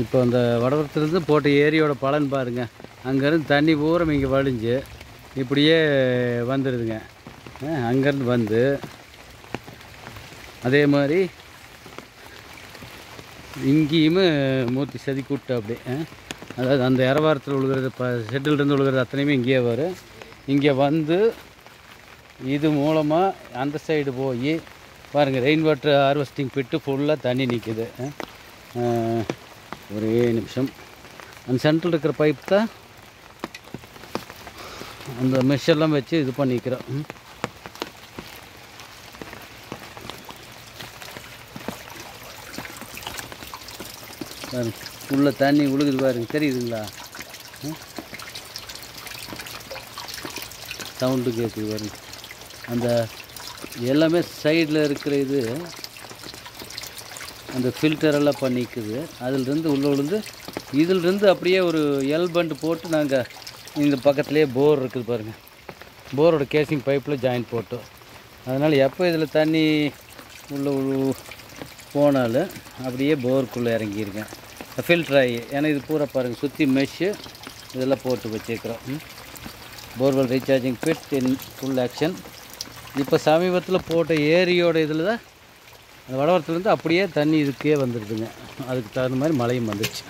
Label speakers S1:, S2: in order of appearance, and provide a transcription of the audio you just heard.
S1: இப்போ அந்த வடவரத்துலேருந்து போட்ட ஏரியோட பலன் பாருங்கள். அங்கேருந்து தண்ணி பூரம் இங்கே வழிஞ்சு இப்படியே வந்துடுதுங்க. அங்கேருந்து வந்து அதே மாதிரி இங்கேயுமே மூர்த்தி செதுக்கி விட்டு அப்படி அதாவது அந்த இரவாரத்தில் விழுகிறது செட்டிலிருந்து விழுகிறது அத்தனையுமே இங்கேயே வரும். இங்கே வந்து இது மூலமாக அந்த சைடு போய் பாருங்கள், ரெயின் வாட்டர் ஹார்வெஸ்டிங் பிட்டு ஃபுல்லாக தண்ணி நிற்குது. ஒரே நிமிஷம். அந்த சென்ட்ரல் இருக்கிற பைப் தான் அந்த மெஷெல்லாம் வச்சு இது பண்ணிக்கிறோம். பாருங்க, உள்ள தண்ணி உழுகுது பாருங்க, தெரியுதுங்களா? சவுண்டு கேட்குது பாருங்க. அந்த எல்லாமே சைடில் இருக்கிற இது அந்த ஃபில்டரெல்லாம் பண்ணிக்குது. அதிலிருந்து உள்ளே விழுந்து இதிலிருந்து அப்படியே ஒரு எல் பண்டு போட்டு நாங்கள் இந்த பக்கத்துலேயே போர் இருக்குது பாருங்கள். போரோட கேசிங் பைப்பில் ஜாயின் போட்டோம். அதனால் எப்போ இதில் தண்ணி உள்ளே போனாலும் அப்படியே போருக்குள்ளே இறங்கியிருக்கேன் ஃபில்டர் ஆகி. ஏன்னா இது பூரா பாருங்கள், சுற்றி மெஷ்ஷு இதெல்லாம் போட்டு வச்சுருக்கிறோம். Borewell recharging bit in full action. இப்போ சமீபத்தில் போட்ட ஏரியோட இதில் தான் அந்த வடவரத்துலேருந்து அப்படியே தண்ணி இதுக்கே வந்துடுதுங்க. அதுக்கு தகுந்த மாதிரி மழையும் வந்துடுச்சு.